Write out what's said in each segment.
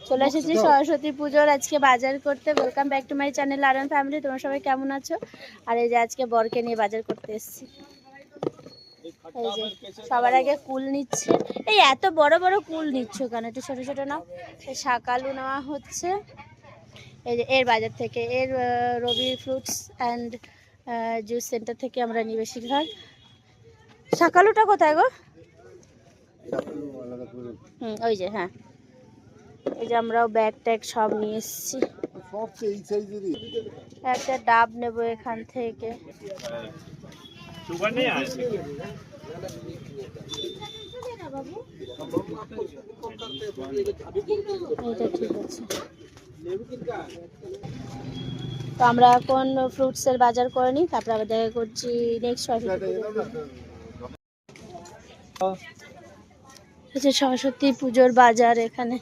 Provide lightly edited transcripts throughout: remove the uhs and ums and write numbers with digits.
চলে এসেছি সরস্বতী পুজোর আজকে বাজার করতে। Welcome back to my channel RM family. তোমরা সবাই কেমন আছো? আর এই যে আজকে বরকে নিয়ে বাজার করতে এসেছি। এই যে সবার আগে কুল নিচ্ছে। এই এত বড় বড় কুল নিচ্ছ কেন? একটু ছোট ছোট নাও। শাকালু নেওয়া হচ্ছে এই যে এর বাজার থেকে, এর রবি ফ্রুটস অ্যান্ড জুস সেন্টার থেকে আমরা নিই বেশিরভাগ। শাকালুটা কোথায় গো? ওই যে, হ্যাঁ, এই যে আমরাও ব্যাগ ট্যাগ সব নিয়ে এসেছি। একটা ডাব নেবো এখান থেকে। এটা ঠিক আছে। তো আমরা এখন ফ্রুটসের বাজার করে নিই, তারপরে আবার দেখা করছি নেক্সট সরস্বতী পুজোর বাজার। এখানে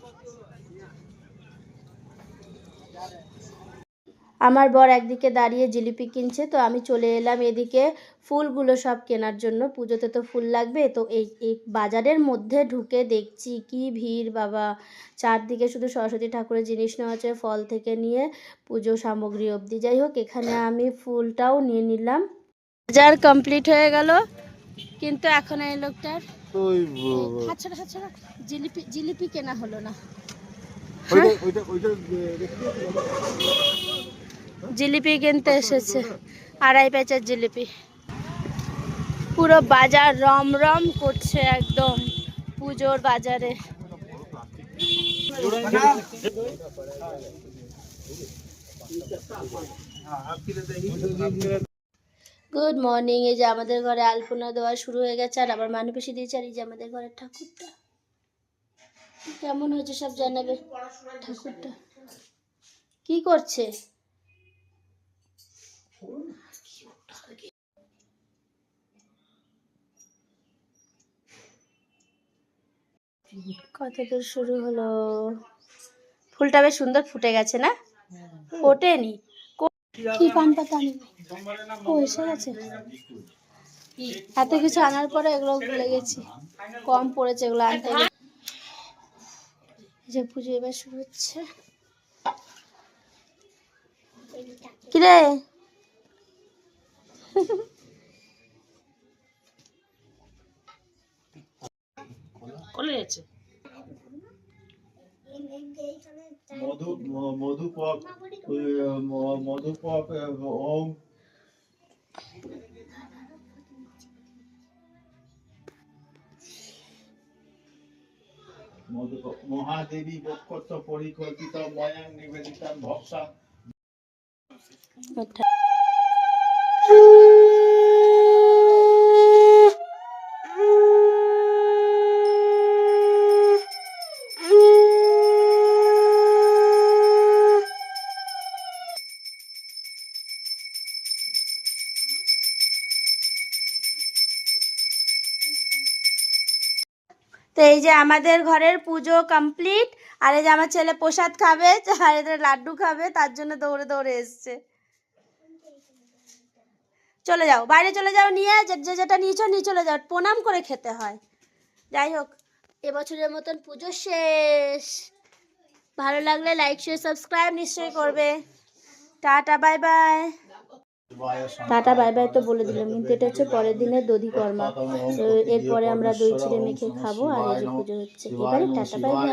আমার বর একদিকে দাঁড়িয়ে জিলিপি কিনছে, তো আমি চলে এলাম এদিকে ফুলগুলো সব কেনার জন্য। পুজোতে তো ফুল লাগবে। তো এই বাজারের মধ্যে ঢুকে দেখছি কি ভিড় বাবা! চারদিকে শুধু সরস্বতী ঠাকুরের জিনিস নেওয়া হচ্ছে, ফল থেকে নিয়ে পুজো সামগ্রী অবধি। যাই হোক, এখানে আমি ফুলটাও নিয়ে নিলাম। বাজার কমপ্লিট হয়ে গেল, কিন্তু এখন এই লোকটার জিলিপি কেনা হলো না। জিলিপি কিনতে এসেছে, 2.5 প্যাচের জিলিপি। পুরো বাজার রমরম করছে একদম পুজোর বাজারে। Good morning. এই যে আমাদের ঘরে আলপনা দেওয়া শুরু হয়ে গেছে, আর আবার মানবেশি দিয়েছে। আর এই যে আমাদের ঘরের ঠাকুরটা কেমন হয়েছে সব জানাবে। ঠাকুরটা কি করছে? কত দূর শুরু হলো? ফুলটা বেশ সুন্দর ফুটে গেছে না? ফোটেনি? কি পান পাতা ও এসে গেছে। এত কিছু আনার পরে এগুলো ভুলে গেছি, কম পড়েছে এগুলো আনতে। যে পুজো এবার শুরু হচ্ছে। কিরে কলে যাচ্ছে? মধুপক ওম মহাদেবী বক্ষত্ব পরিকল্পিত ময়াং নিবেদিতাম ভক্সা। তো এই যে আমাদের ঘরের পুজো কমপ্লিট। আর এই যে আমার ছেলে প্রসাদ খাবে, আর এদের লাড্ডু খাবে, তার জন্য দৌড়ে দৌড়ে এসছে। চলে যাও, বাইরে চলে যাও, নিয়ে যেটা নিয়েছো নিয়ে চলে যাও, প্রণাম করে খেতে হয়। যাই হোক, এবছরের মতন পুজো শেষ। ভালো লাগলে লাইক শেয়ার সাবস্ক্রাইব নিশ্চয়ই করবে। Tata bye bye. Tata bye bye তো বলে দিলাম, কিন্তু এটা হচ্ছে পরের দিনের দধিকর্মা। এরপরে আমরা দই চিড়ে মেখে খাবো। আর এই যে পুজো হচ্ছে এবারে। Tata bye bye.